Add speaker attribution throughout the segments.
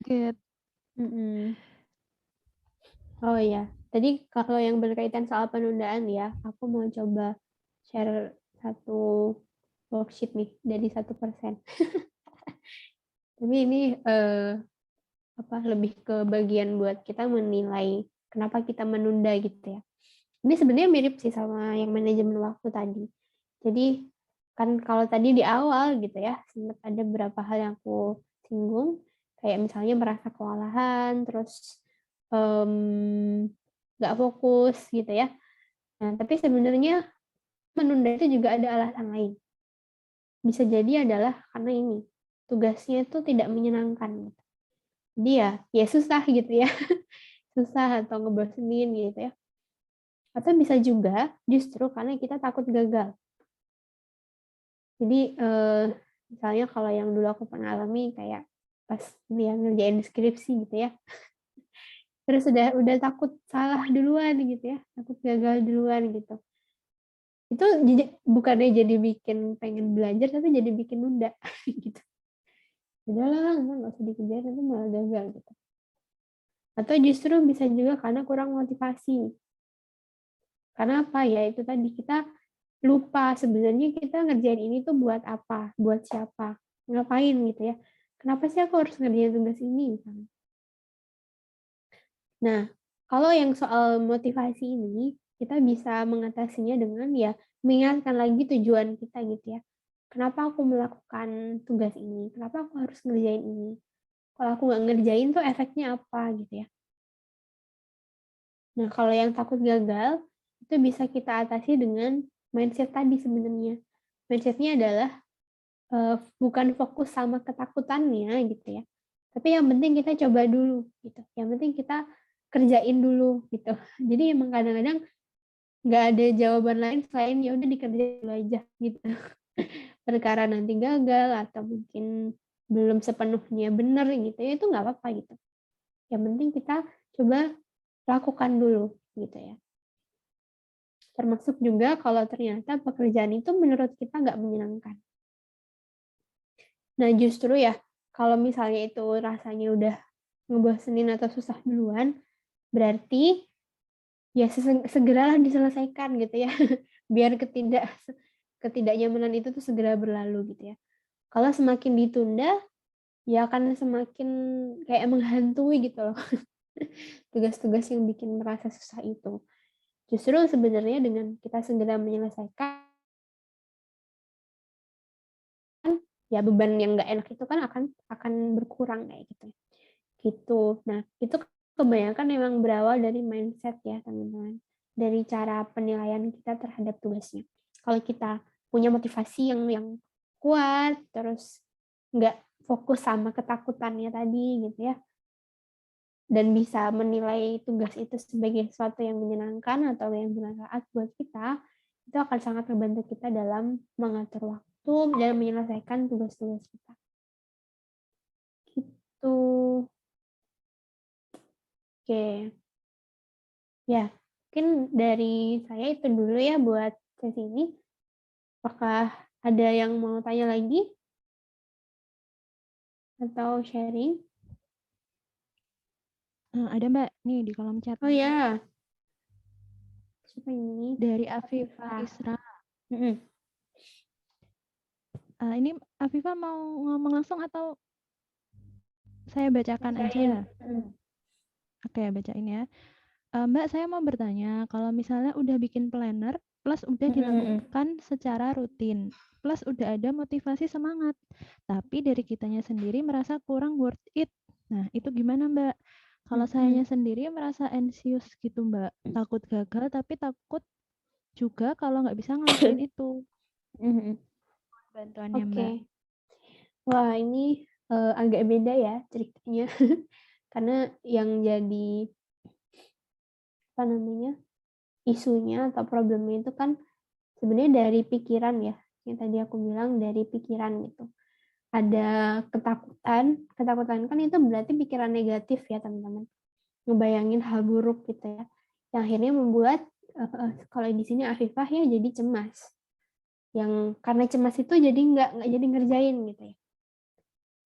Speaker 1: kaget.
Speaker 2: Oh iya, tadi kalau yang berkaitan soal penundaan ya, aku mau coba share satu worksheet nih dari 1%. Tapi ini lebih ke bagian buat kita menilai kenapa kita menunda gitu ya. Ini sebenarnya mirip sih sama yang manajemen waktu tadi. Jadi kan kalau tadi di awal gitu ya, sempat ada beberapa hal yang aku singgung, kayak misalnya merasa kewalahan, terus nggak fokus gitu ya. Nah, tapi sebenarnya menunda itu juga ada alasan lain. Bisa jadi adalah karena ini, tugasnya itu tidak menyenangkan. Gitu. Jadi ya susah gitu ya. Susah atau ngebosenin gitu ya. Atau bisa juga justru karena kita takut gagal. Jadi misalnya kalau yang dulu aku pernah alami kayak pas dia ngerjain skripsi gitu ya. Terus udah takut salah duluan gitu ya, takut gagal duluan gitu. Itu bukannya jadi bikin pengen belajar tapi jadi bikin nunda gitu. Udahlah, nggak usah dikerjain nanti malah gagal gitu. Atau justru bisa juga karena kurang motivasi. Karena apa ya itu tadi kita lupa sebenarnya kita ngerjain ini tuh buat apa, buat siapa, ngapain gitu ya. Kenapa sih aku harus ngerjain tugas ini misalnya. Nah, kalau yang soal motivasi ini kita bisa mengatasinya dengan ya mengingatkan lagi tujuan kita gitu ya. Kenapa aku melakukan tugas ini? Kenapa aku harus ngerjain ini? Kalau aku nggak ngerjain tuh efeknya apa gitu ya. Nah, kalau yang takut gagal, itu bisa kita atasi dengan mindset tadi sebenarnya. Mindsetnya adalah bukan fokus sama ketakutannya gitu ya. Tapi yang penting kita coba dulu gitu. Yang penting kita kerjain dulu gitu. Jadi emang kadang-kadang nggak ada jawaban lain selain ya udah dikerjain dulu aja gitu. Perkara nanti gagal atau mungkin belum sepenuhnya benar gitu ya itu nggak apa-apa gitu. Yang penting kita coba lakukan dulu gitu ya. Termasuk juga kalau ternyata pekerjaan itu menurut kita nggak menyenangkan. Nah justru ya, kalau misalnya itu rasanya udah ngebosenin atau susah duluan, berarti ya segeralah diselesaikan gitu ya, biar ketidaknyamanan itu tuh segera berlalu gitu ya. Kalau semakin ditunda, ya akan semakin kayak menghantui gitu loh, tugas-tugas yang bikin merasa susah itu. Justru sebenarnya dengan kita segera menyelesaikan, ya beban yang nggak enak itu kan akan berkurang kayak gitu. Gitu. Nah, itu kebanyakan memang berawal dari mindset ya, teman-teman. Dari cara penilaian kita terhadap tugasnya. Kalau kita punya motivasi yang kuat, terus nggak fokus sama ketakutannya tadi gitu ya, dan bisa menilai tugas itu sebagai sesuatu yang menyenangkan atau yang bermanfaat buat kita, itu akan sangat membantu kita dalam mengatur waktu dan menyelesaikan tugas-tugas kita. Gitu. Oke. Ya, mungkin dari saya itu dulu ya buat sesi ini. Apakah ada yang mau tanya lagi atau sharing?
Speaker 1: Ada Mbak, nih di kolom chat.
Speaker 2: Oh ya, siapa ini?
Speaker 1: Dari Afifah
Speaker 2: Afifah.
Speaker 1: Isra.
Speaker 2: Mm-mm.
Speaker 1: Ini Afifah mau ngomong langsung atau saya bacakan
Speaker 2: Bacain.
Speaker 1: aja? Oke, bacain ya. Mbak, saya mau bertanya, kalau misalnya udah bikin planner, plus udah dilakukan secara rutin, plus udah ada motivasi semangat, tapi dari kitanya sendiri merasa kurang worth it. Nah, itu gimana, Mbak? Kalau sayanya sendiri merasa anxious gitu, Mbak. Takut gagal, tapi takut juga kalau nggak bisa ngelakuin itu. Bantuannya,
Speaker 2: Oke.
Speaker 1: Mbak.
Speaker 2: Wah, ini agak beda ya ceritanya. Karena yang jadi isunya atau problemnya itu kan sebenarnya dari pikiran ya. Yang tadi aku bilang dari pikiran gitu. Ada ketakutan kan itu berarti pikiran negatif ya teman-teman. Ngebayangin hal buruk gitu ya. Yang akhirnya membuat kalau di sini Afifah ya jadi cemas. Yang karena cemas itu jadi nggak jadi ngerjain gitu ya.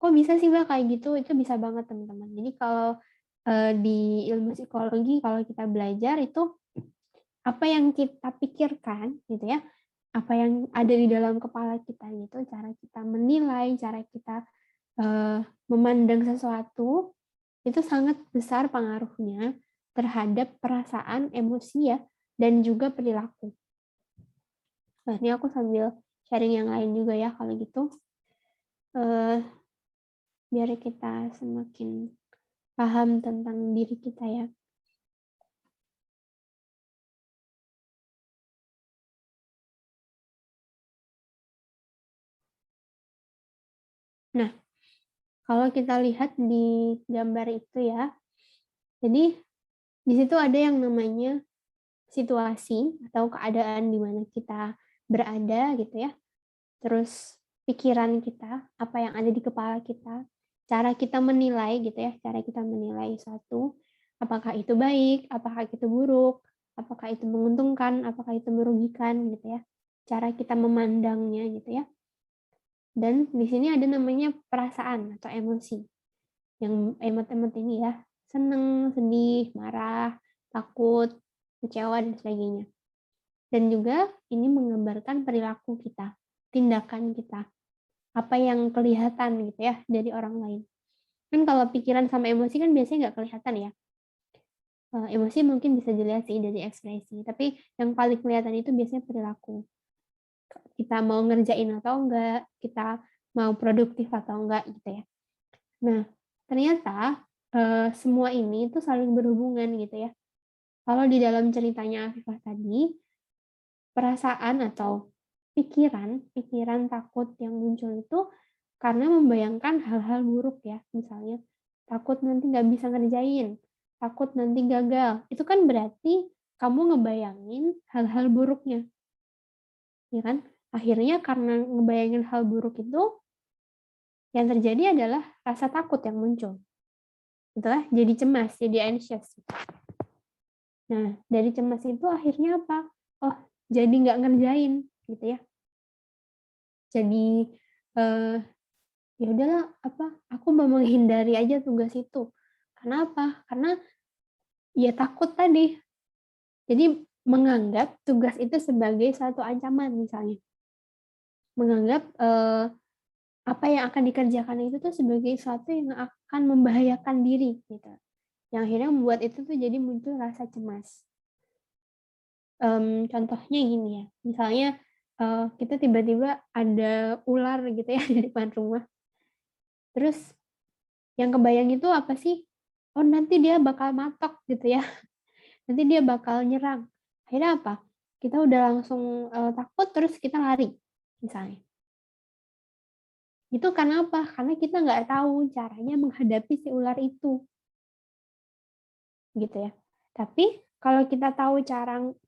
Speaker 2: kok bisa sih Mbak kayak gitu? Itu bisa banget teman-teman. Jadi kalau di ilmu psikologi kalau kita belajar itu apa yang kita pikirkan gitu ya, apa yang ada di dalam kepala kita gitu, cara kita menilai, cara kita memandang sesuatu itu sangat besar pengaruhnya terhadap perasaan, emosi ya, dan juga perilaku. Nah, ini aku sambil sharing yang lain juga ya kalau gitu. Biar kita semakin paham tentang diri kita ya. Nah, kalau kita lihat di gambar itu ya, jadi di situ ada yang namanya situasi atau keadaan di mana kita berada gitu ya. Terus pikiran kita, apa yang ada di kepala kita, cara kita menilai gitu ya, cara kita menilai suatu, apakah itu baik, apakah itu buruk, apakah itu menguntungkan, apakah itu merugikan gitu ya. Cara kita memandangnya gitu ya. Dan di sini ada namanya perasaan atau emosi. Yang emot-emot ini ya, seneng, sedih, marah, takut, kecewa, dan sebagainya. Dan juga ini menggambarkan perilaku kita, tindakan kita, apa yang kelihatan gitu ya dari orang lain. Kan kalau pikiran sama emosi kan biasanya nggak kelihatan ya. Emosi mungkin bisa dilihat sih dari ekspresi, tapi yang paling kelihatan itu biasanya perilaku. Kita mau ngerjain atau enggak, kita mau produktif atau enggak gitu ya. Nah, ternyata semua ini itu saling berhubungan gitu ya. Kalau di dalam ceritanya Afifah tadi, perasaan atau pikiran takut yang muncul itu karena membayangkan hal-hal buruk ya, misalnya takut nanti nggak bisa ngerjain, takut nanti gagal. Itu kan berarti kamu ngebayangin hal-hal buruknya, ya kan? Akhirnya karena ngebayangin hal buruk itu, yang terjadi adalah rasa takut yang muncul. Itulah jadi cemas, jadi anxious. Nah, dari cemas itu akhirnya apa? Oh, jadi nggak ngerjain, gitu ya. Jadi ya udahlah, aku mau menghindari aja tugas itu. Kenapa? Karena ya takut tadi. Jadi menganggap tugas itu sebagai suatu ancaman misalnya. Menganggap apa yang akan dikerjakan itu tuh sebagai sesuatu yang akan membahayakan diri gitu. Yang akhirnya membuat itu tuh jadi muncul rasa cemas. Contohnya gini ya, misalnya kita tiba-tiba ada ular gitu ya di depan rumah. Terus yang kebayang itu apa sih? Oh, nanti dia bakal matok gitu ya. Nanti dia bakal nyerang. Akhirnya apa? Kita udah langsung takut terus kita lari misalnya. Itu karena apa? Karena kita nggak tahu caranya menghadapi si ular itu. Gitu ya. Tapi kalau kita tahu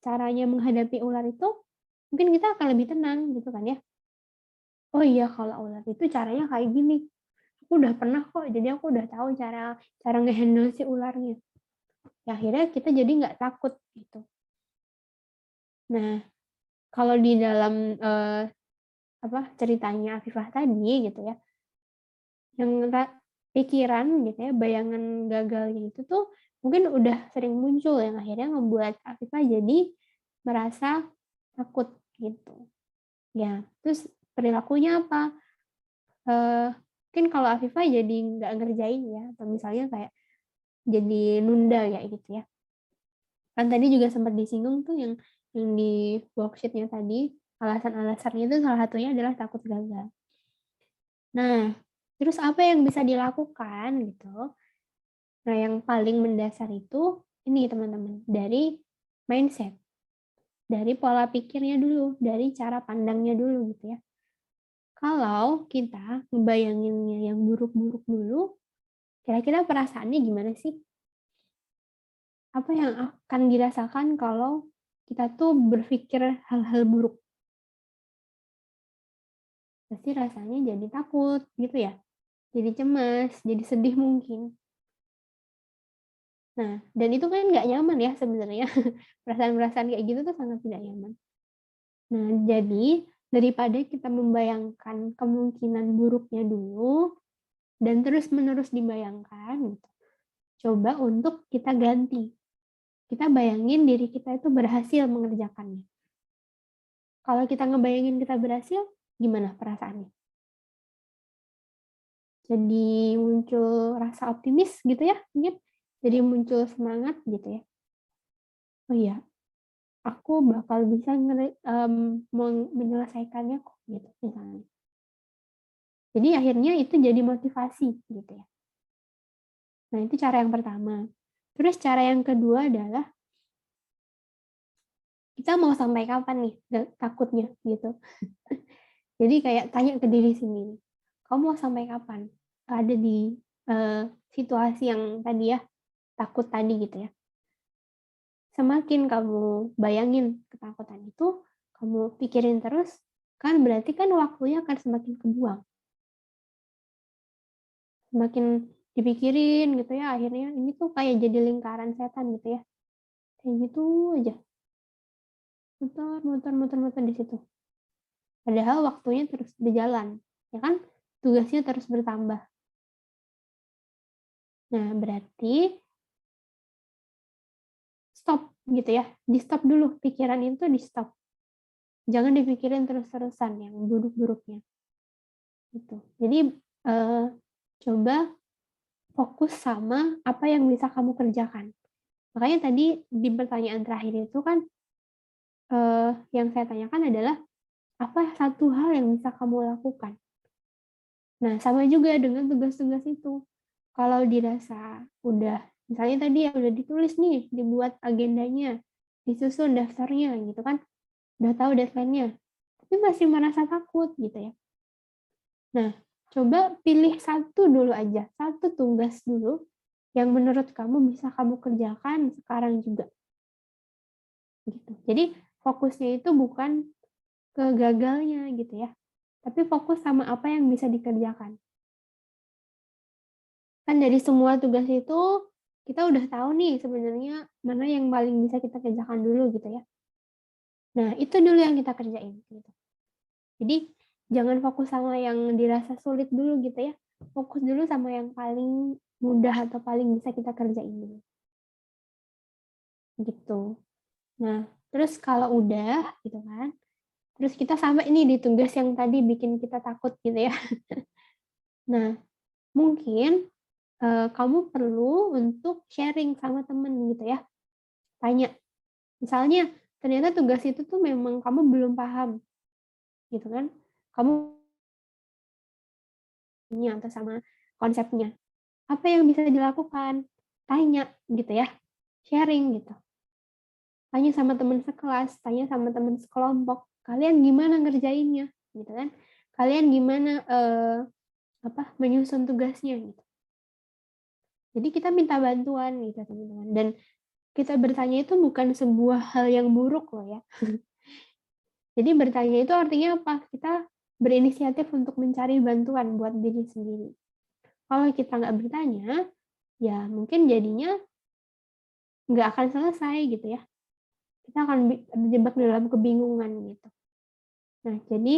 Speaker 2: caranya menghadapi ular itu, mungkin kita akan lebih tenang gitu kan ya. Oh iya, kalau ular itu caranya kayak gini. Aku udah pernah kok, jadi aku udah tahu cara cara ngehandle si ularnya. Ya, akhirnya kita jadi nggak takut gitu. Nah, kalau di dalam ceritanya Afifah tadi gitu ya, yang pikiran gitu ya, bayangan gagalnya itu tuh mungkin udah sering muncul yang akhirnya membuat Afifah jadi merasa takut gitu. Ya, terus perilakunya apa? Mungkin kalau Afifah jadi nggak ngerjain ya, atau misalnya kayak jadi nunda ya gitu ya. Kan tadi juga sempat disinggung tuh yang di worksheet-nya tadi, alasan-alasannya itu salah satunya adalah takut gagal. Nah, terus apa yang bisa dilakukan gitu? Nah, yang paling mendasar itu ini teman-teman, dari mindset, dari pola pikirnya dulu, dari cara pandangnya dulu gitu ya. Kalau kita ngebayanginnya yang buruk-buruk dulu, kira-kira perasaannya gimana sih? Apa yang akan dirasakan kalau kita tuh berpikir hal-hal buruk? Pasti rasanya jadi takut gitu ya. Jadi cemas, jadi sedih mungkin. Nah, dan itu kan nggak nyaman ya sebenarnya. Perasaan-perasaan kayak gitu tuh sangat tidak nyaman. Nah, jadi daripada kita membayangkan kemungkinan buruknya dulu, dan terus-menerus dibayangkan, gitu, coba untuk kita ganti. Kita bayangin diri kita itu berhasil mengerjakannya. Kalau kita ngebayangin kita berhasil, gimana perasaannya? Jadi muncul rasa optimis gitu ya, mungkin. Jadi muncul semangat gitu ya. Oh iya, aku bakal bisa menyelesaikannya kok, gitu misalnya. Jadi akhirnya itu jadi motivasi gitu ya. Nah, itu cara yang pertama. Terus cara yang kedua adalah kita mau sampai kapan nih takutnya gitu. Jadi kayak tanya ke diri sendiri, kamu mau sampai kapan ada di situasi yang tadi ya, takut tadi gitu ya. Semakin kamu bayangin ketakutan itu, kamu pikirin terus, kan berarti kan waktunya akan semakin kebuang. Semakin dipikirin gitu ya, akhirnya ini tuh kayak jadi lingkaran setan gitu ya. Kayak gitu aja. Muter di situ. Padahal waktunya terus berjalan, ya kan? Tugasnya terus bertambah. Nah, berarti stop gitu ya. Di stop dulu, pikiran itu di stop. Jangan dipikirin terus-terusan yang buruk-buruknya. Gitu. Jadi coba fokus sama apa yang bisa kamu kerjakan. Makanya tadi di pertanyaan terakhir itu kan yang saya tanyakan adalah apa satu hal yang bisa kamu lakukan. Nah, sama juga dengan tugas-tugas itu. Kalau dirasa udah, misalnya tadi ya udah ditulis nih, dibuat agendanya, disusun daftarnya gitu kan, udah tahu deadline-nya, tapi masih merasa takut gitu ya. Nah, coba pilih satu dulu aja, satu tugas dulu yang menurut kamu bisa kamu kerjakan sekarang juga. Gitu. Jadi fokusnya itu bukan ke gagalnya gitu ya, tapi fokus sama apa yang bisa dikerjakan. Kan dari semua tugas itu kita udah tahu nih sebenarnya mana yang paling bisa kita kerjakan dulu gitu ya. Nah, itu dulu yang kita kerjain gitu. Jadi jangan fokus sama yang dirasa sulit dulu gitu ya. Fokus dulu sama yang paling mudah atau paling bisa kita kerjain dulu. Gitu. Nah, terus kalau udah gitu kan, terus kita sampai ini di tugas yang tadi bikin kita takut gitu ya. Nah, mungkin kamu perlu untuk sharing sama temen gitu ya. Tanya, misalnya ternyata tugas itu tuh memang kamu belum paham, gitu kan. Kamu punya atau sama konsepnya. Apa yang bisa dilakukan? Tanya gitu ya, sharing gitu. Tanya sama teman sekelas, tanya sama teman sekelompok, kalian gimana ngerjainnya, gitu kan. Kalian gimana menyusun tugasnya gitu. Jadi kita minta bantuan gitu teman-teman. Dan kita bertanya itu bukan sebuah hal yang buruk loh ya. Jadi bertanya itu artinya apa? Kita berinisiatif untuk mencari bantuan buat diri sendiri. Kalau kita nggak bertanya, ya mungkin jadinya nggak akan selesai gitu ya. Kita akan terjebak dalam kebingungan gitu. Nah, jadi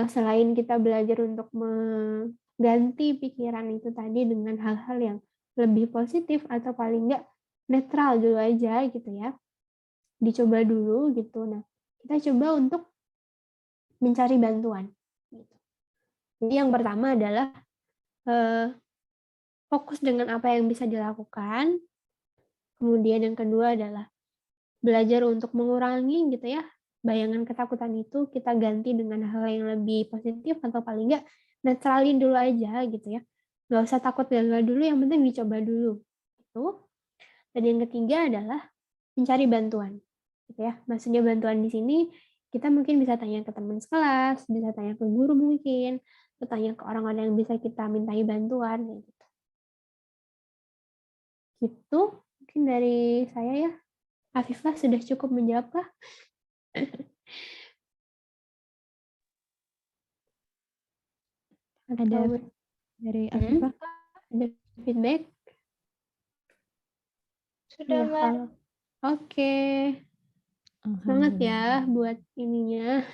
Speaker 2: selain kita belajar untuk mengganti pikiran itu tadi dengan hal-hal yang lebih positif atau paling nggak netral dulu aja gitu ya. Dicoba dulu gitu. Nah, kita coba untuk mencari bantuan. Gitu. Jadi yang pertama adalah fokus dengan apa yang bisa dilakukan. Kemudian yang kedua adalah belajar untuk mengurangi gitu ya bayangan ketakutan itu, kita ganti dengan hal yang lebih positif atau paling enggak netralin dulu aja gitu ya. Nggak usah takut gagal dulu, yang penting dicoba dulu. Itu. Dan yang ketiga adalah mencari bantuan. Gitu ya. Maksudnya bantuan di sini kita mungkin bisa tanya ke teman sekelas, bisa tanya ke guru mungkin, atau tanya ke orang-orang yang bisa kita mintai bantuan gitu. Gitu mungkin dari saya ya. Afifah sudah cukup menjawabkah?
Speaker 1: Ada
Speaker 2: Atau
Speaker 1: dari Afifah kah?
Speaker 2: ada feedback?
Speaker 3: Sudah,
Speaker 2: Ya,
Speaker 3: Mbak.
Speaker 2: kalau oke. Semangat ya buat ininya.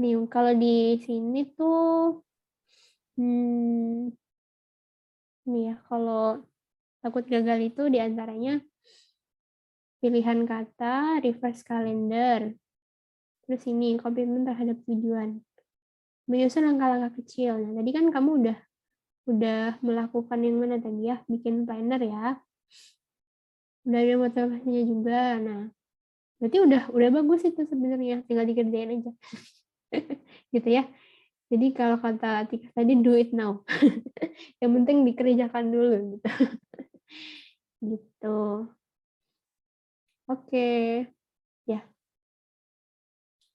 Speaker 2: Nih, kalau di sini tuh Ini ya, kalau takut gagal itu diantaranya pilihan kata, reverse calendar, terus ini komitmen terhadap tujuan, menyusun langkah-langkah kecil. Nah, tadi kan kamu udah melakukan yang mana tadi ya, bikin planner ya, udah ada motivasinya juga. Nah, berarti udah bagus itu sebenarnya, tinggal dikerjain aja. Gitu ya. Jadi kalau kata Tika tadi, do it now. Yang penting dikerjakan dulu gitu. Gitu. Oke. Ya,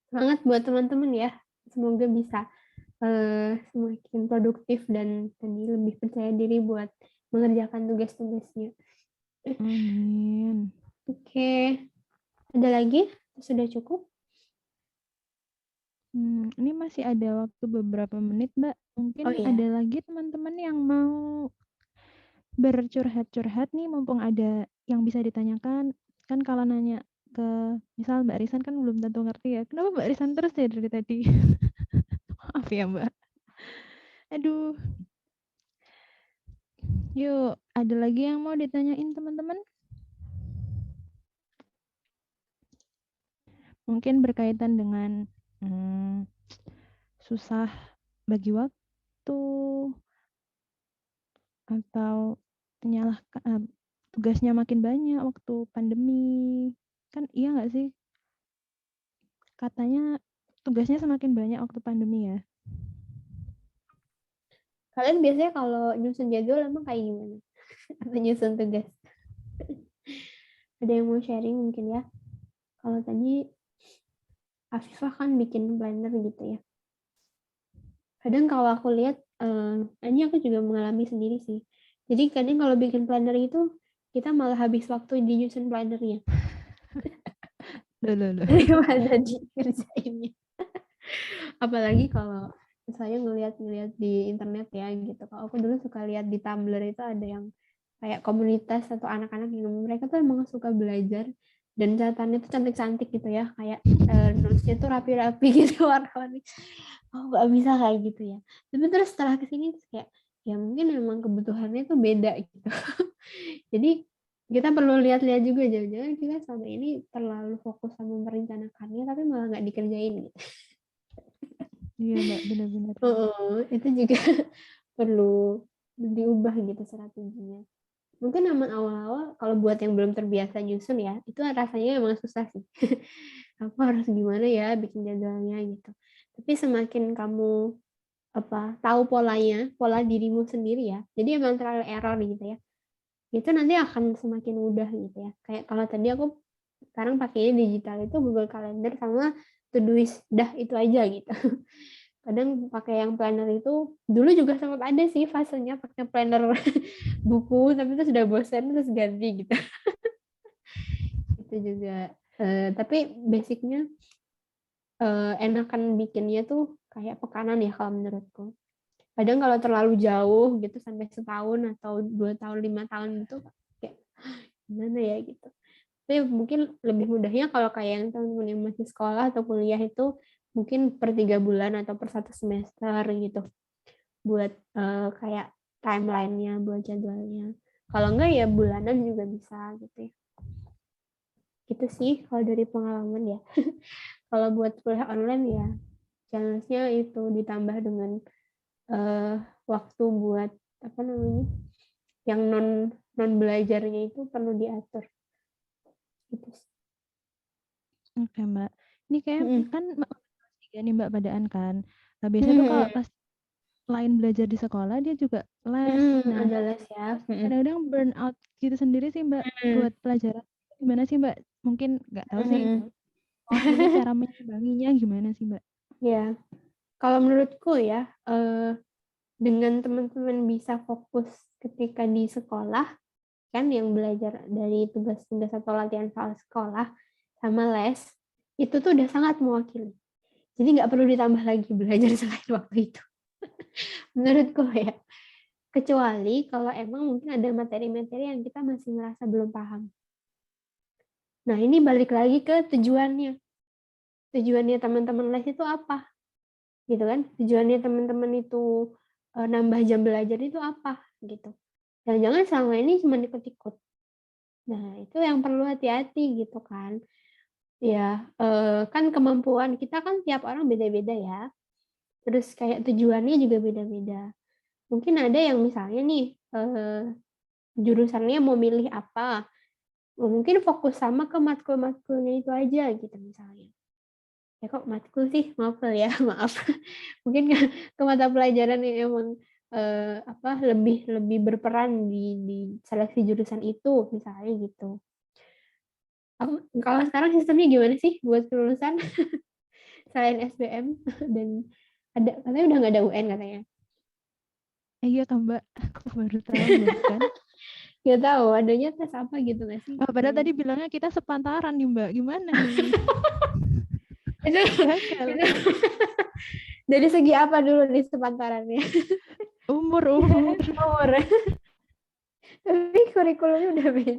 Speaker 2: semangat buat teman-teman ya. Semoga bisa semakin produktif dan tadi lebih percaya diri buat mengerjakan tugas-tugasnya.
Speaker 1: Amin.
Speaker 2: Oke. Ada lagi? Sudah cukup?
Speaker 1: Ini masih ada waktu beberapa menit, Mbak. Mungkin
Speaker 2: Oh iya.
Speaker 1: ada lagi teman-teman yang mau bercurhat-curhat nih, mumpung ada yang bisa ditanyakan. Kan kalau nanya ke misal Mbak Risan kan belum tentu ngerti ya. Kenapa Mbak Risan terus ya dari tadi? Maaf ya, Mbak. Aduh. Yuk, ada lagi yang mau ditanyain teman-teman? Mungkin berkaitan dengan susah bagi waktu atau tugasnya makin banyak waktu pandemi. Kan iya nggak sih? Katanya tugasnya semakin banyak waktu pandemi ya.
Speaker 2: Kalian biasanya kalau nyusun jadwal emang kayak gimana? Atau nyusun tugas? Ada yang mau sharing mungkin ya? Kalau tadi Afifah kan bikin planner gitu ya. Kadang kalau aku lihat, ini aku juga mengalami sendiri sih. Jadi kadang kalau bikin planner itu, kita malah habis waktu di nyusun plannernya.
Speaker 1: Loh.
Speaker 2: Daripada dikerjainnya. Apalagi kalau saya ngelihat di internet ya gitu. Kalau aku dulu suka lihat di Tumblr itu ada yang kayak komunitas atau anak-anak yang mereka tuh emang suka belajar dan catatannya tuh cantik-cantik gitu ya, kayak nulisnya tuh rapi-rapi gitu warna-warni. Oh nggak bisa kayak gitu ya. Tapi terus setelah kesini kayak ya mungkin memang kebutuhannya tuh beda gitu. Jadi kita perlu lihat-lihat juga, jangan-jangan kita selama ini terlalu fokus sama merencanakannya tapi malah nggak dikerjain gitu.
Speaker 1: Iya, Mbak, benar-benar.
Speaker 2: Itu juga perlu diubah gitu strateginya. Mungkin aman awal-awal kalau buat yang belum terbiasa nyusun ya, itu rasanya emang susah sih. Aku harus gimana ya bikin jadwalnya gitu. Tapi semakin kamu tahu polanya, pola dirimu sendiri ya. Jadi emang terlalu error gitu ya. Itu nanti akan semakin mudah gitu ya. Kayak kalau tadi aku sekarang pakainya digital itu Google Calendar sama Todoist, dah itu aja gitu. Kadang pakai yang planner itu dulu juga sempat ada sih fasenya pakai planner buku, tapi itu sudah bosan terus ganti gitu. Itu juga tapi basicnya enakan bikinnya tuh kayak pekanan ya kalau menurutku. Kadang kalau terlalu jauh gitu sampai setahun atau 2 tahun 5 tahun gitu kayak gimana ya gitu. Tapi mungkin lebih mudahnya kalau kayak yang teman-teman yang masih sekolah atau kuliah itu mungkin per 3 bulan atau per 1 semester gitu buat kayak timelinenya, buat jadwalnya. Kalau enggak ya bulanan juga bisa gitu ya. Gitu sih kalau dari pengalaman ya. Kalau buat kuliah online ya challenge-nya itu ditambah dengan waktu buat apa namanya yang non belajarnya itu perlu diatur. Gitu sih.
Speaker 1: Oke, Mbak. Ini kayak kan kelas 3 nih, Mbak, padaan kan. Nah, biasanya tuh kalau kelas lain belajar di sekolah, dia juga les. Nah,
Speaker 2: Ada les ya.
Speaker 1: kadang-kadang burn out gitu sendiri sih, Mbak, buat pelajaran. Gimana sih, Mbak? Mungkin nggak tahu sih, mewakili cara mengimbanginya gimana sih, Mbak?
Speaker 2: Ya, kalau menurutku ya, dengan teman-teman bisa fokus ketika di sekolah, kan yang belajar dari tugas-tugas atau latihan soal sekolah sama les, itu tuh udah sangat mewakili. Jadi nggak perlu ditambah lagi belajar selain waktu itu. Menurutku ya. Kecuali kalau emang mungkin ada materi-materi yang kita masih ngerasa belum paham. Nah, ini balik lagi ke tujuannya. Tujuannya teman-teman les itu apa? Gitu kan? Tujuannya teman-teman itu nambah jam belajar itu apa? Gitu. jangan-jangan selama ini cuma ikut-ikut. Nah, itu yang perlu hati-hati gitu kan. Ya, kan kemampuan kita kan tiap orang beda-beda ya. Terus kayak tujuannya juga beda-beda. Mungkin ada yang misalnya nih, jurusannya mau milih apa, mungkin fokus sama ke matkul-matkulnya itu aja gitu misalnya. Ya kok matkul sih, maaf ya, maaf. Mungkin ke mata pelajaran yang emang, lebih lebih berperan di seleksi jurusan itu, misalnya gitu. Kalau sekarang sistemnya gimana sih buat kelulusan selain SBM dan katanya udah nggak ada UN katanya.
Speaker 1: Iya kan Mbak, aku baru tahu bahkan.
Speaker 2: Nggak tahu adanya tes apa gitu nggak sih?
Speaker 1: Padahal tadi bilangnya kita sepantaran nih Mbak, gimana nih?
Speaker 2: itu,
Speaker 1: Gagal.
Speaker 2: itu dari segi apa dulu nih sepantarannya?
Speaker 1: Umur.
Speaker 2: Tapi kurikulumnya udah beda.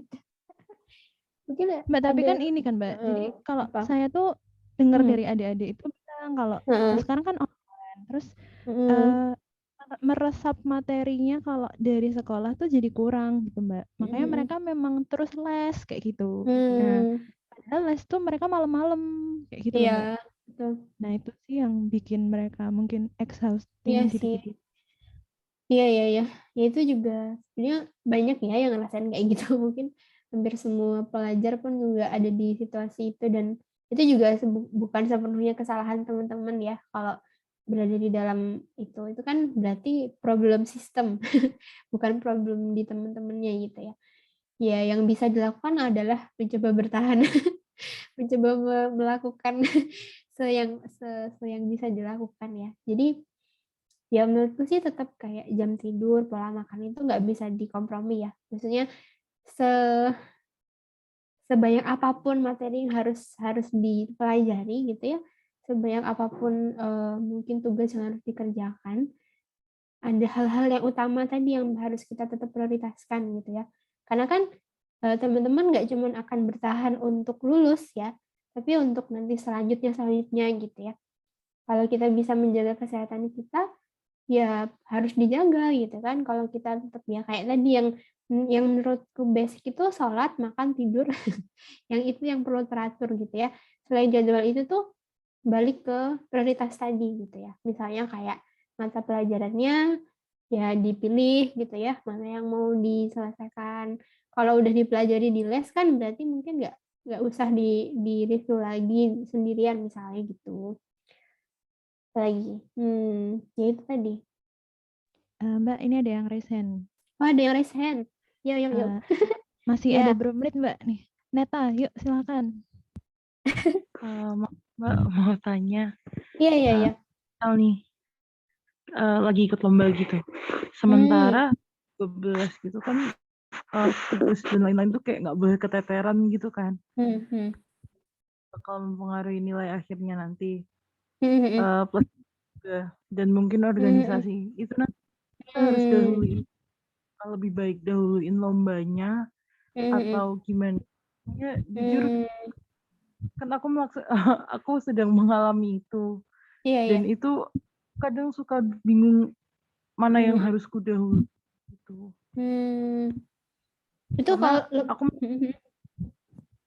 Speaker 2: Mungkin
Speaker 1: Mbak, tapi
Speaker 2: ada
Speaker 1: kan ini kan Mbak, jadi kalau
Speaker 2: apa?
Speaker 1: saya tuh dengar dari adik-adik itu bilang kalau sekarang kan online, terus meresap materinya kalau dari sekolah tuh jadi kurang gitu Mbak. Makanya mereka memang terus les kayak gitu. Nah, padahal les tuh mereka malam-malam kayak gitu loh Mbak.
Speaker 2: Iya, betul.
Speaker 1: Nah, itu sih yang bikin mereka mungkin
Speaker 2: Iya
Speaker 1: exhausting
Speaker 2: sih.
Speaker 1: diri-diri.
Speaker 2: Iya. Ya itu juga sebenarnya banyak ya yang ngerasain kayak gitu. Mungkin hampir semua pelajar pun juga ada di situasi itu dan itu juga bukan sepenuhnya kesalahan teman-teman ya kalau berada di dalam itu. Itu kan berarti problem sistem, bukan problem di teman-temannya gitu ya. Ya yang bisa dilakukan adalah mencoba bertahan, mencoba melakukan yang bisa dilakukan ya. Jadi ya menurutku sih tetap kayak jam tidur, pola makan itu nggak bisa dikompromi ya. Maksudnya se sebanyak apapun materi yang harus dipelajari gitu ya, sebanyak apapun mungkin tugas yang harus dikerjakan, ada hal-hal yang utama tadi yang harus kita tetap prioritaskan gitu ya. Karena kan teman-teman nggak cuma akan bertahan untuk lulus ya, tapi untuk nanti selanjutnya gitu ya. Kalau kita bisa menjaga kesehatan kita, ya harus dijaga gitu kan. Kalau kita tetap ya kayak tadi yang menurutku basic itu sholat, makan, tidur, yang itu yang perlu teratur gitu ya. Selain jadwal itu tuh balik ke prioritas tadi gitu ya. Misalnya kayak mata pelajarannya ya dipilih gitu ya, mana yang mau diselesaikan. Kalau udah dipelajari di les kan berarti mungkin nggak usah di review lagi sendirian misalnya gitu. Lagi, ya itu tadi.
Speaker 1: Mbak, ini ada yang resign.
Speaker 2: Oh, ada yang raise hand. Yuk.
Speaker 1: Masih ada
Speaker 2: Ya.
Speaker 1: berapa menit Mbak nih? Neta, yuk silakan.
Speaker 3: Mbak mau tanya.
Speaker 2: Iya.
Speaker 3: Misal nih, lagi ikut lomba gitu. Sementara 12 gitu kan, tugas dan lain-lain tuh kayak nggak boleh keteteran gitu kan. Bakal mempengaruhi nilai akhirnya nanti. Plus juga, dan mungkin organisasi. Itu nanti kita harus dahuluin. Lebih baik dahuluin lombanya atau gimana? Ya, jujur kan aku sedang mengalami itu.
Speaker 2: Iya.
Speaker 3: Dan itu kadang suka bingung mana yang harus kudahului gitu.
Speaker 2: Itu
Speaker 3: Karena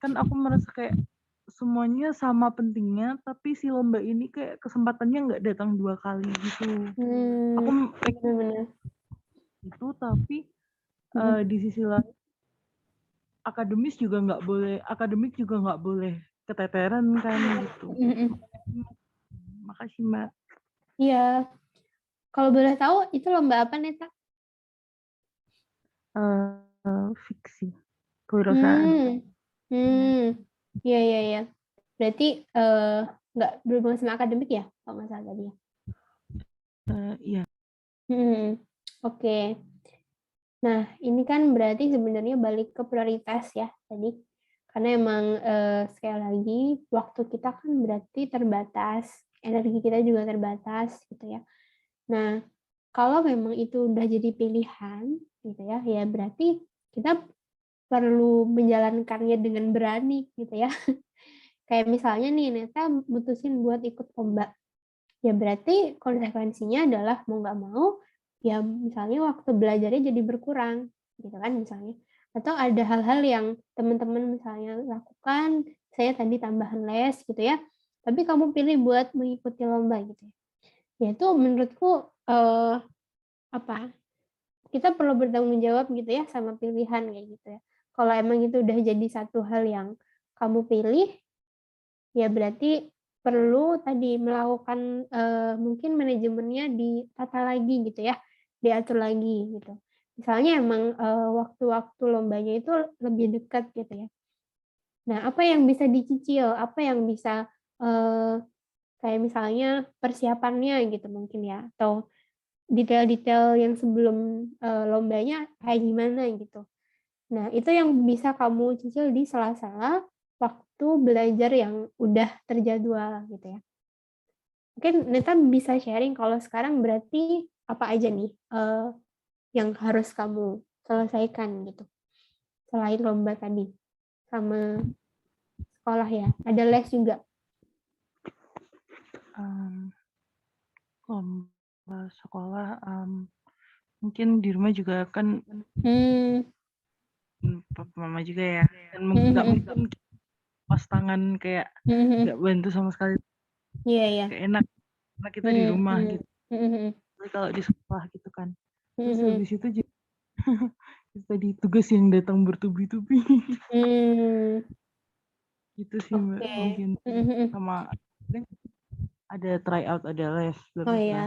Speaker 2: kalau
Speaker 3: aku merasa kayak semuanya sama pentingnya, tapi si lomba ini kayak kesempatannya nggak datang 2 kali gitu. Aku
Speaker 2: benar-benar
Speaker 3: itu, tapi di sisi lain akademik juga nggak boleh keteteran kan gitu. Makasih Mbak.
Speaker 2: Iya. Kalau boleh tahu itu lomba apa Neta?
Speaker 3: Fiksi kewirausahaan.
Speaker 2: Iya. Berarti nggak berhubungan sama akademik ya kalau nggak salah tadi ya?
Speaker 3: Iya.
Speaker 2: Oke. Nah ini kan berarti sebenarnya balik ke prioritas ya tadi. Karena emang sekali lagi waktu kita kan berarti terbatas, energi kita juga terbatas gitu ya. Nah kalau memang itu udah jadi pilihan gitu ya, ya berarti kita perlu menjalankannya dengan berani gitu ya. Kayak misalnya nih Neta mutusin buat ikut lomba, ya berarti konsekuensinya adalah mau nggak mau ya misalnya waktu belajarnya jadi berkurang gitu kan misalnya. Atau ada hal-hal yang teman-teman misalnya lakukan, saya tadi tambahan les gitu ya, tapi kamu pilih buat mengikuti lomba gitu ya. Ya itu menurutku apa, kita perlu bertanggung jawab gitu ya sama pilihan kayak gitu ya. Kalau emang itu udah jadi satu hal yang kamu pilih, ya berarti perlu tadi melakukan, mungkin manajemennya ditata lagi gitu ya, diatur lagi gitu. Misalnya emang, waktu-waktu lombanya itu lebih dekat gitu ya. Nah, apa yang bisa dicicil, apa yang bisa, kayak misalnya persiapannya gitu mungkin ya, atau detail-detail yang sebelum, lombanya kayak gimana gitu. Nah, itu yang bisa kamu cicil di sela-sela waktu belajar yang udah terjadwal gitu ya. Mungkin Neta bisa sharing kalau sekarang berarti apa aja nih, yang harus kamu selesaikan gitu, selain lomba tadi sama sekolah ya? Ada les juga?
Speaker 3: Lomba sekolah, mungkin di rumah juga kan papa mama juga ya, dan nggak mungkin pas tangan kayak nggak bantu sama sekali,
Speaker 2: Iya.
Speaker 3: kayak enak karena kita di rumah gitu. Tapi kalau di sekolah gitu kan, terus habis itu juga tadi tugas yang datang bertubi-tubi gitu sih Mbak,
Speaker 2: Oke.
Speaker 3: mungkin sama ada tryout, ada les
Speaker 2: Oh
Speaker 3: beberapa.
Speaker 2: ya.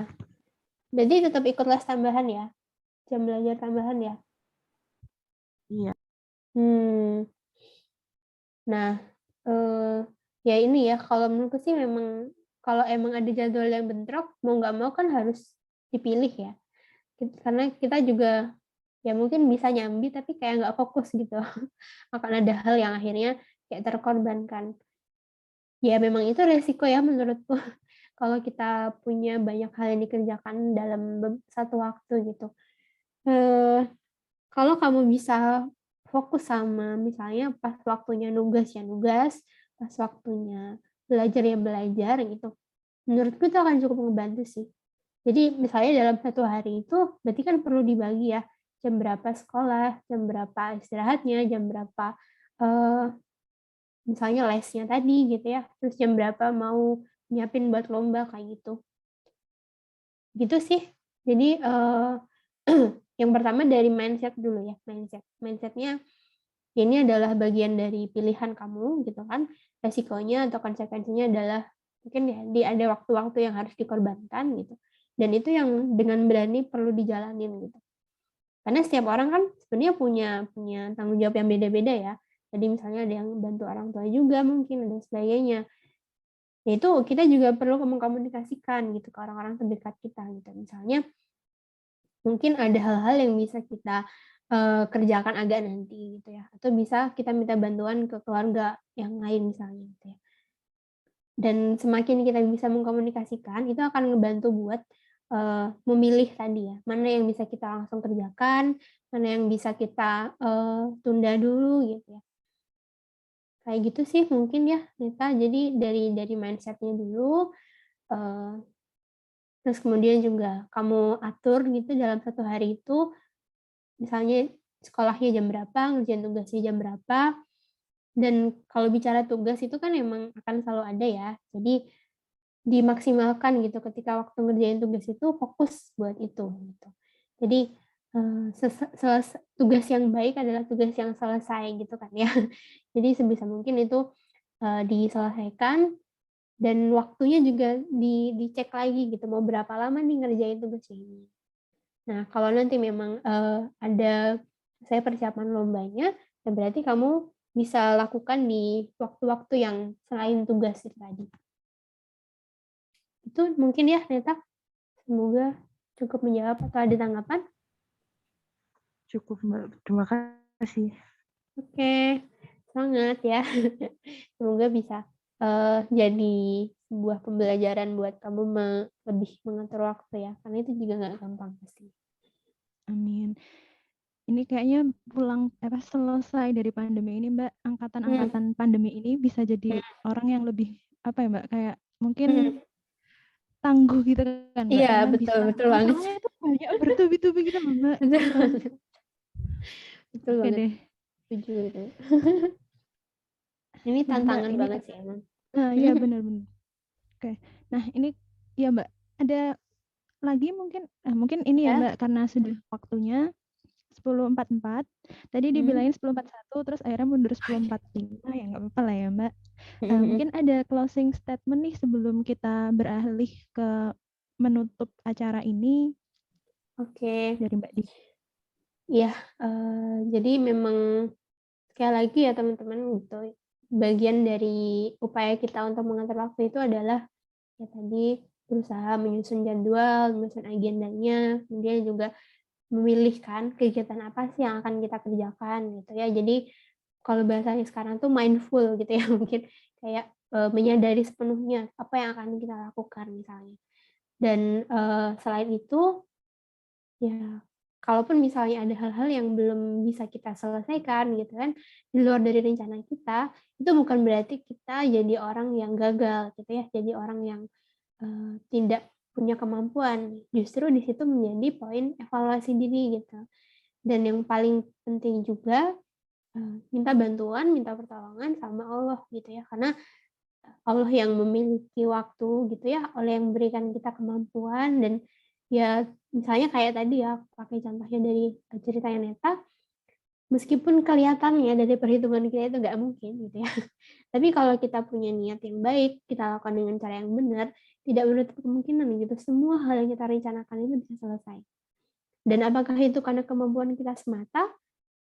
Speaker 2: Berarti tetap ikut les tambahan ya? Jam belajar tambahan ya?
Speaker 3: Iya.
Speaker 2: Nah, ya ini ya, kalau menurutku sih memang kalau emang ada jadwal yang bentrok, mau nggak mau kan harus dipilih ya. Karena kita juga ya mungkin bisa nyambi tapi kayak nggak fokus gitu. Akan ada hal yang akhirnya kayak terkorbankan. Ya memang itu resiko ya menurutku. Kalau kita punya banyak hal yang dikerjakan dalam satu waktu gitu. Kalau kamu bisa fokus sama misalnya pas waktunya nugas ya nugas, pas waktunya belajar ya belajar gitu, menurutku itu akan cukup ngebantu sih. Jadi misalnya dalam satu hari itu berarti kan perlu dibagi ya, jam berapa sekolah, jam berapa istirahatnya, jam berapa, misalnya lesnya tadi gitu ya, terus jam berapa mau nyiapin buat lomba kayak gitu. Gitu sih. Jadi, yang pertama dari mindset dulu ya, mindsetnya ini adalah bagian dari pilihan kamu gitu kan, resikonya atau konsekuensinya adalah mungkin ya ada waktu-waktu yang harus dikorbankan gitu, dan itu yang dengan berani perlu dijalanin gitu. Karena setiap orang kan sebenarnya punya punya tanggung jawab yang beda-beda ya. Jadi misalnya ada yang bantu orang tua juga mungkin dan sebagainya. Ya itu kita juga perlu mengkomunikasikan gitu ke orang-orang terdekat kita gitu. Misalnya mungkin ada hal-hal yang bisa kita, kerjakan agak nanti gitu ya, atau bisa kita minta bantuan ke keluarga yang lain misalnya gitu ya. Dan semakin kita bisa mengkomunikasikan, itu akan ngebantu buat, memilih tadi ya, mana yang bisa kita langsung kerjakan, mana yang bisa kita, tunda dulu gitu ya. Kayak gitu sih mungkin ya, Nita. Jadi dari mindset-nya dulu, eee, terus kemudian juga kamu atur gitu dalam satu hari itu. Misalnya sekolahnya jam berapa, ngerjain tugasnya jam berapa, dan kalau bicara tugas itu kan emang akan selalu ada ya. Jadi dimaksimalkan gitu ketika waktu ngerjain tugas itu fokus buat itu gitu. Jadi, tugas yang baik adalah tugas yang selesai gitu kan ya. Jadi sebisa mungkin itu, diselesaikan dan waktunya juga dicek lagi gitu, mau berapa lama nih ngerjain tugas ini. Nah, kalau nanti memang, ada saya persiapan lombanya, ya berarti kamu bisa lakukan di waktu-waktu yang selain tugas itu tadi. Itu mungkin ya, Neta, semoga cukup menjawab atau ada tanggapan?
Speaker 3: Cukup Mbak, terima kasih.
Speaker 2: Oke, semangat ya. Semoga bisa, jadi sebuah pembelajaran buat kamu lebih mengatur waktu ya, karena itu juga nggak gampang pasti.
Speaker 1: Amin. Ini kayaknya selesai dari pandemi ini Mbak, angkatan pandemi ini bisa jadi orang yang lebih, apa ya Mbak, kayak mungkin tangguh gitu kan Mbak,
Speaker 2: Iya,
Speaker 1: karena
Speaker 2: betul
Speaker 1: bisa
Speaker 2: betul banget.
Speaker 1: masalahnya itu banyak bertubi-tubi gitu loh Mbak.
Speaker 2: Betul banget. Betul
Speaker 1: Oke
Speaker 2: banget.
Speaker 1: deh.
Speaker 2: Setuju itu. Ini
Speaker 1: Nah, Mbak,
Speaker 2: tantangan
Speaker 1: ini
Speaker 2: banget sih emang.
Speaker 1: iya benar-benar. Oke. Nah, ini ya Mbak, ada lagi mungkin ini ya
Speaker 2: Ya.
Speaker 1: Mbak, karena sudah waktunya 10.44. Tadi dibilangin 10.41, terus akhirnya mundur 10.45, ya nggak apa-apa lah ya Mbak. Mungkin ada closing statement nih sebelum kita beralih ke menutup acara ini
Speaker 2: Oke.
Speaker 1: dari Mbak Di.
Speaker 2: Iya, jadi memang sekali lagi ya teman-teman gitu, bagian dari upaya kita untuk mengatur waktu itu adalah ya tadi berusaha menyusun jadwal, menyusun agendanya, kemudian juga memilihkan kegiatan apa sih yang akan kita kerjakan gitu ya. Jadi kalau bahasanya sekarang tuh mindful gitu ya mungkin kayak menyadari sepenuhnya apa yang akan kita lakukan misalnya. Dan selain itu ya, kalaupun misalnya ada hal-hal yang belum bisa kita selesaikan gitu kan, di luar dari rencana kita, itu bukan berarti kita jadi orang yang gagal gitu ya, jadi orang yang tidak punya kemampuan. Justru di situ menjadi poin evaluasi diri gitu. Dan yang paling penting juga, minta bantuan, minta pertolongan sama Allah gitu ya, karena Allah yang memiliki waktu gitu ya, Allah yang memberikan kita kemampuan dan ya misalnya kayak tadi ya, pakai contohnya dari ceritanya Neta, meskipun kelihatannya dari perhitungan kita itu nggak mungkin gitu ya, tapi kalau kita punya niat yang baik, kita lakukan dengan cara yang benar, tidak menutup kemungkinan gitu, semua hal yang kita rencanakan itu bisa selesai. Dan apakah itu karena kemampuan kita semata?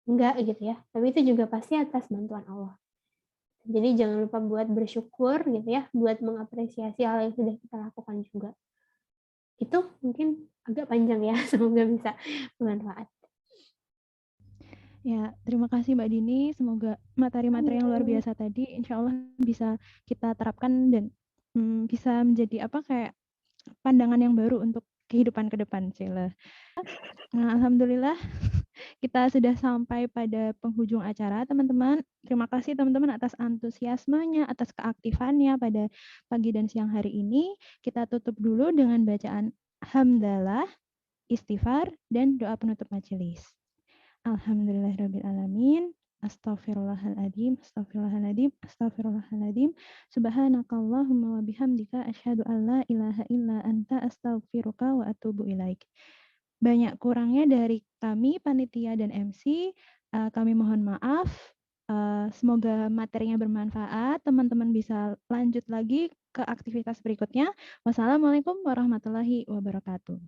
Speaker 2: Enggak gitu ya, tapi itu juga pasti atas bantuan Allah. Jadi jangan lupa buat bersyukur gitu ya, buat mengapresiasi hal yang sudah kita lakukan juga. Itu mungkin agak panjang ya, semoga bisa bermanfaat.
Speaker 1: Ya, terima kasih Mbak Dini. Semoga materi-materi yang luar biasa tadi insya Allah bisa kita terapkan dan bisa menjadi kayak pandangan yang baru untuk kehidupan ke depan, Cila. Nah, alhamdulillah kita sudah sampai pada penghujung acara, teman-teman. Terima kasih teman-teman atas antusiasmenya, atas keaktifannya pada pagi dan siang hari ini. Kita tutup dulu dengan bacaan hamdalah, istighfar, dan doa penutup majelis. Alhamdulillahirrabbilalamin. Astaghfirullahaladzim, astaghfirullahaladzim, astaghfirullahaladzim. Subhanakallahumma wa bihamdika asyhadu an la ilaha illa anta astaghfiruka wa atubu ilaik. Banyak kurangnya dari kami, panitia dan MC, kami mohon maaf. Semoga materinya bermanfaat, teman-teman bisa lanjut lagi ke aktivitas berikutnya. Wassalamualaikum warahmatullahi wabarakatuh.